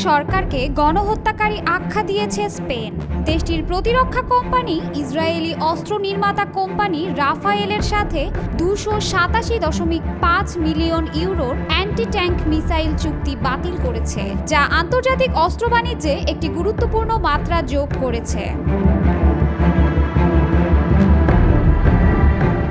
সরকারকে গণহত্যাকারী আখ্যা দিয়েছে স্পেন। দেশটির প্রতিরক্ষা কোম্পানি ইসরায়েলি অস্ত্র নির্মাতা কোম্পানি রাফায়েলের সাথে 287.5 মিলিয়ন ইউরোর অ্যান্টি ট্যাঙ্ক মিসাইল চুক্তি বাতিল করেছে, যা আন্তর্জাতিক অস্ত্র বাণিজ্যে একটি গুরুত্বপূর্ণ মাত্রা যোগ করেছে।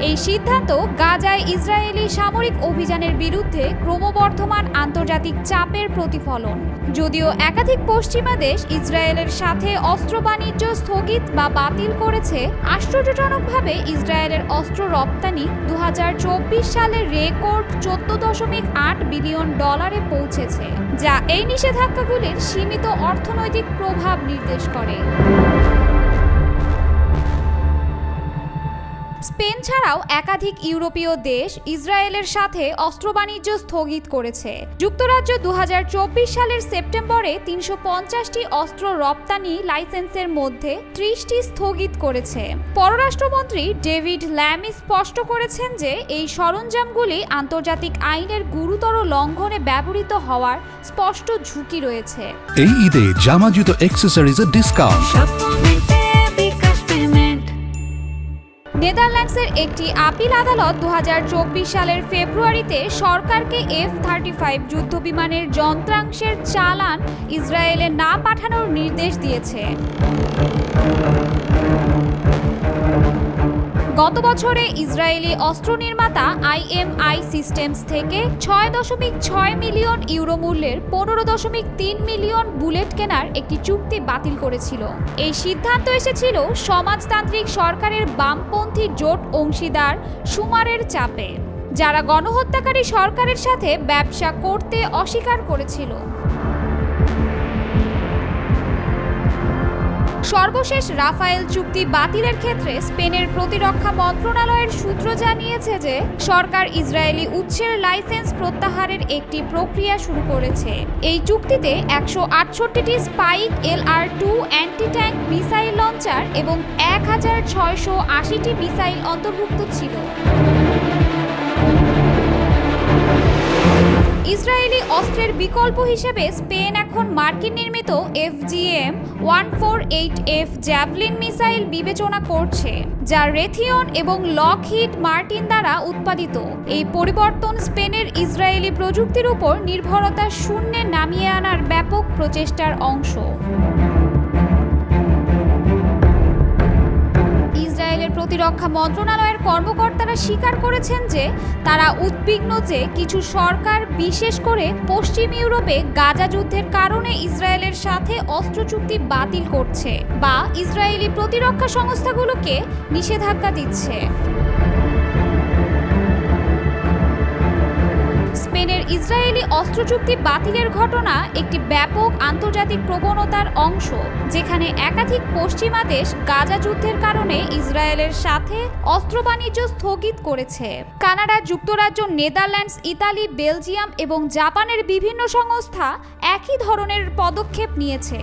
এই সিদ্ধান্ত গাজায় ইসরায়েলি সামরিক অভিযানের বিরুদ্ধে ক্রমবর্ধমান আন্তর্জাতিক চাপের প্রতিফলন। যদিও একাধিক পশ্চিমা দেশ ইসরায়েলের সাথে অস্ত্র বাণিজ্য স্থগিত বা বাতিল করেছে, আশ্চর্যজনকভাবে ইসরায়েলের অস্ত্র রপ্তানি 2024 সালে রেকর্ড $14.8 বিলিয়ন পৌঁছেছে, যা এই নিষেধাজ্ঞাগুলির সীমিত অর্থনৈতিক প্রভাব নির্দেশ করে। স্পেন ছাড়াও একাধিক ইউরোপীয় দেশ ইসরায়েলের সাথে অস্ত্র বাণিজ্য স্থগিত করেছে। যুক্তরাজ্য 2024 সালের সেপ্টেম্বরে 350টি অস্ত্র রপ্তানি লাইসেন্সের মধ্যে 30টি স্থগিত করেছে। পররাষ্ট্রমন্ত্রী ডেভিড ল্যামি স্পষ্ট করেছেন যে এই সরঞ্জামগুলি আন্তর্জাতিক আইনের গুরুতর লঙ্ঘনে ব্যবহৃত হওয়ার স্পষ্ট ঝুঁকি রয়েছে। এই ঈদে জামা জুতো অ্যাকসেসরিজের ডিসকাউন্ট। নেদারল্যান্ডসের একটি আপিল আদালত 2024 সালের ফেব্রুয়ারিতে সরকারকে F-35 যুদ্ধবিমানের যন্ত্রাংশের চালান ইসরায়েলে না পাঠানোর নির্দেশ দিয়েছে। গত বছরে ইসরায়েলি অস্ত্র নির্মাতা IMI সিস্টেমস থেকে 6.6 মিলিয়ন ইউরো মূল্যের 15.3 মিলিয়ন বুলেট কেনার একটি চুক্তি বাতিল করেছিল। এই সিদ্ধান্ত এসেছিল সমাজতান্ত্রিক সরকারের বামপন্থী জোট অংশীদার সুমারের চাপে, যারা গণহত্যাকারী সরকারের সাথে ব্যবসা করতে অস্বীকার করেছিল। সর্বশেষ রাফায়েল চুক্তি বাতিলের ক্ষেত্রে স্পেনের প্রতিরক্ষা মন্ত্রণালয়ের সূত্র জানিয়েছে যে সরকার ইসরায়েলি উৎসের লাইসেন্স প্রত্যাহারের একটি প্রক্রিয়া শুরু করেছে। এই চুক্তিতে 168টি spike LR2 anti tank missile launcher এবং 1680টি মিসাইল অন্তর্ভুক্ত ছিল। ইসরায়েলি অস্ত্রের বিকল্প হিসেবে স্পেন এখন মার্কিন নির্মিত FGM-148F জ্যাভলিন মিসাইল বিবেচনা করছে, যা রেথিয়ন এবং লকহিড মার্টিন দ্বারা উৎপাদিত। এই পরিবর্তন স্পেনের ইসরায়েলি প্রযুক্তির উপর নির্ভরতা শূন্যে নামিয়ে আনার ব্যাপক প্রচেষ্টার অংশ। প্রতিরক্ষা মন্ত্রণালয়ের কর্মকর্তারা স্বীকার করেছেন যে তারা উদ্বিগ্ন যে কিছু সরকার, বিশেষ করে পশ্চিম ইউরোপে গাজা যুদ্ধের কারণে ইসরায়েলের সাথে অস্ত্র চুক্তি বাতিল করছে বা ইসরায়েলি প্রতিরক্ষা সংস্থাগুলোকে নিষেধাজ্ঞা দিচ্ছে। স্পেনের ইসরায়েলি অস্ত্র চুক্তি বাতিলের ঘটনা একটি ব্যাপক আন্তর্জাতিক প্রবণতার অংশ, যেখানে একাধিক পশ্চিমা দেশ গাজা যুদ্ধের কারণে ইসরায়েলের সাথে অস্ত্র বাণিজ্য স্থগিত করেছে। কানাডা, যুক্তরাজ্য, নেদারল্যান্ডস, ইতালি, বেলজিয়াম এবং জাপানের বিভিন্ন সংস্থা একই ধরনের পদক্ষেপ নিয়েছে।